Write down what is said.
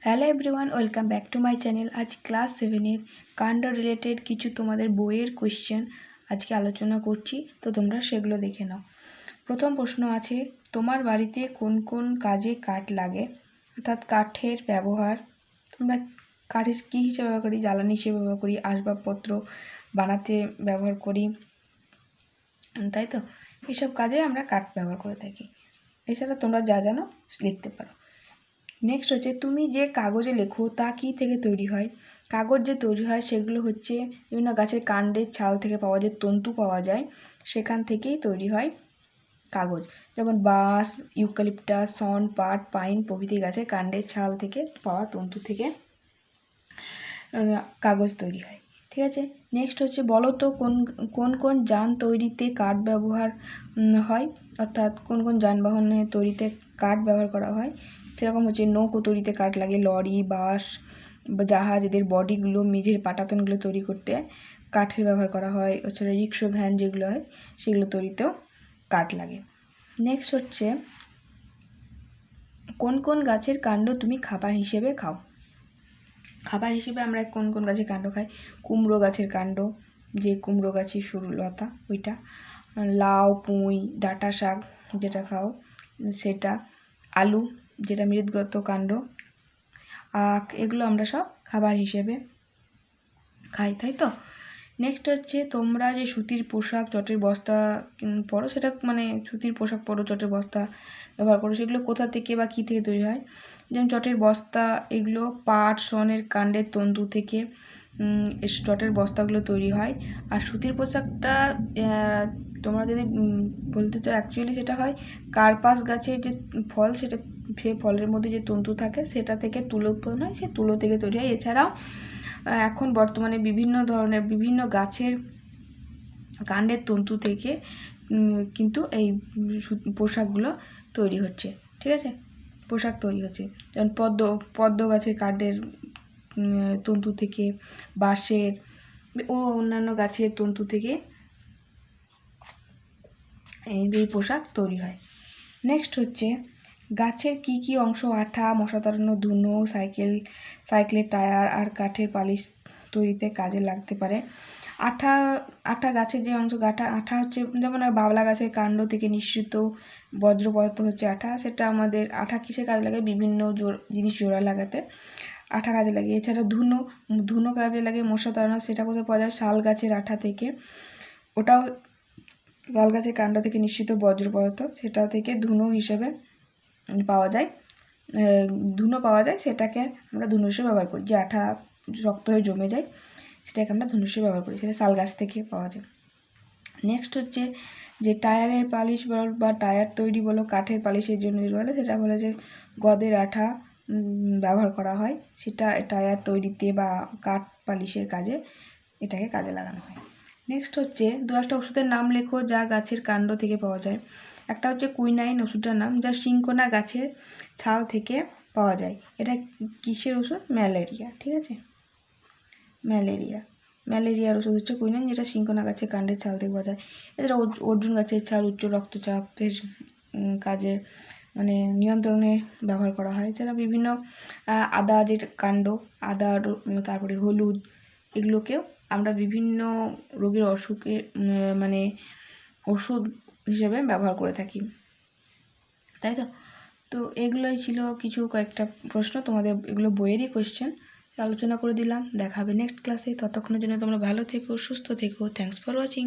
Hello everyone, welcome back to my channel. আজ class 7-এর কাণ্ড related কিছু তোমাদের বইয়ের কোয়েশ্চেন আজকে আলোচনা করছি, তো তোমরা সেগুলো দেখে নাও। প্রথম প্রশ্ন আছে, তোমার বাড়িতে কোন কোন কাজে কাঠ লাগে? অর্থাৎ কাঠের ব্যবহার তোমরা কাঠের কী হিসেবে ব্যবহার করি? জ্বালানি হিসেবে ব্যবহার করি, আসবাবপত্র বানাতে ব্যবহার করি, তাই তো? এইসব কাজে আমরা কাঠ ব্যবহার করে থাকি। এছাড়া তোমরা যা জানো লিখতে পারো। নেক্সট হচ্ছে, তুমি যে কাগজে লেখো তা কী থেকে তৈরি হয়? কাগজ যে তৈরি হয় সেগুলো হচ্ছে বিভিন্ন গাছের কাণ্ডের ছাল থেকে পাওয়া যে তন্তু পাওয়া যায় সেখান থেকেই তৈরি হয় কাগজ। যেমন বাঁশ, ইউক্যালিপটাস, শন, পাট, পাইন প্রভৃতি গাছের কাণ্ডের ছাল থেকে পাওয়া তন্তু থেকে কাগজ তৈরি হয়। ঠিক আছে, নেক্সট হচ্ছে, বলো তো কোন কোন কোন যান তৈরিতে কাঠ ব্যবহার হয়? অর্থাৎ কোন কোন যানবাহনের তৈরিতে কাঠ ব্যবহার করা হয়? সেরকম হচ্ছে, নৌকো তৈরিতে কাঠ লাগে, লরি, বাস, জাহাজ, এদের বডিগুলো, মেঝের পাটাতনগুলো তৈরি করতে কাঠের ব্যবহার করা হয়। এছাড়া রিক্সা, ভ্যান যেগুলো হয় সেগুলো তৈরিতেও কাঠ লাগে। নেক্সট হচ্ছে, কোন কোন গাছের কাণ্ড তুমি খাবার হিসেবে খাও? খাবার হিসেবে আমরা কোন কোন গাছের কাণ্ড খাই? কুমড়ো গাছের কাণ্ড, যে কুমড়ো গাছের সরু লতা ওইটা, লাউ, পুঁই, ডাঁটা শাক যেটা খাও সেটা, আলু যেটা মৃৎগত কাণ্ড, আখ, এগুলো আমরা সব খাবার হিসেবে খাই, তাই তো? নেক্সট হচ্ছে, তোমরা যে সুতির পোশাক, চটের বস্তা পরো, সেটা মানে সুতির পোশাক পরো, চটের বস্তা ব্যবহার করো, সেগুলো কোথা থেকে বা কী থেকে তৈরি হয়? যেমন চটের বস্তা, এগুলো পাট, শনের কাণ্ডের তন্তু থেকে চটের বস্তাগুলো তৈরি হয়। আর সুতির পোশাকটা তোমরা যদি বলতে চাও, অ্যাকচুয়ালি সেটা হয় কার্পাস গাছের যে ফল, সেটা সেই ফলের মধ্যে যে তন্তু থাকে সেটা থেকে তুলো উৎপন্ন হয়, সেই তুলো থেকে তৈরি হয়। এছাড়াও এখন বর্তমানে বিভিন্ন ধরনের বিভিন্ন গাছের কাণ্ডের তন্তু থেকে কিন্তু এই পোশাকগুলো তৈরি হচ্ছে। ঠিক আছে, পোশাক তৈরি হচ্ছে। যেমন পদ্ম গাছের কাণ্ডের তন্তু থেকে, বাঁশের ও অন্যান্য গাছের তন্তু থেকে এই পোশাক তৈরি হয়। নেক্সট হচ্ছে, গাছের কি কি অংশ আঠা, মশা তাড়ানো, ধুনো, সাইকেলের টায়ার আর কাঠের পালিশ তৈরিতে কাজে লাগতে পারে? আঠা গাছের যে অংশ, আঠা হচ্ছে যেমন বাবলা গাছের কাণ্ড থেকে নিঃসৃত বজ্র পদার্থ হচ্ছে আঠা। সেটা আমাদের আঠা কিসে কাজে লাগে? বিভিন্ন জিনিস জোড়া লাগাতে আঠা কাজে লাগে। এছাড়া ধুনো কাজে লাগে মশা তাড়ানো, সেটা কোথায় পাওয়া যায়? শাল গাছের আঠা থেকে, ওটাও শাল গাছের কাণ্ড থেকে নিঃসৃত বজ্র পদার্থ, সেটা থেকে ধুনো হিসেবে পাওয়া যায়, সেটাকে আমরা ধুনো হিসেবে ব্যবহার করি। যে আঠা শক্ত হয়ে জমে যায় সেটাকে আমরা ধুনো হিসেবে ব্যবহার করি, সেটা শাল গাছ থেকে পাওয়া যায়। নেক্সট হচ্ছে, যে টায়ারের পালিশ বা টায়ার তৈরি বলো কাঠের পালিশের জন্য বলে, সেটা বলে যে গদের আঠা ব্যবহার করা হয়, সেটা টায়ার তৈরিতে বা কাঠ পালিশের কাজে এটাকে কাজে লাগানো হয়। নেক্সট হচ্ছে, দু একটা ওষুধের নাম লেখো যা গাছের কাণ্ড থেকে পাওয়া যায়। একটা হচ্ছে কুইনাইন ওষুধটার নাম, যা সিংকোনা গাছের ছাল থেকে পাওয়া যায়। এটা কিসের ওষুধ? ম্যালেরিয়া। ঠিক আছে, ম্যালেরিয়ার ওষুধ হচ্ছে কুইনাইন, যেটা সিংকোনা গাছের কাণ্ডের ছাল থেকে পাওয়া যায়। এছাড়া অর্জুন গাছের ছাল উচ্চ রক্তচাপের কাজে মানে নিয়ন্ত্রণে ব্যবহার করা হয়। এছাড়া বিভিন্ন আদা যে কাণ্ড, আদা, তারপরে হলুদ, এগুলোকেও আমরা বিভিন্ন রোগের অসুখে মানে ওষুধ হিসেবে ব্যবহার করে থাকি, তাই তো? তো এগুলোই ছিল কিছু কয়েকটা প্রশ্ন, তোমাদের এগুলো বইয়েরই কোয়েশ্চেন আলোচনা করে দিলাম। দেখা হবে নেক্সট ক্লাসে। ততক্ষণের জন্য তোমরা ভালো থেকো, সুস্থ থেকো। Thanks for watching.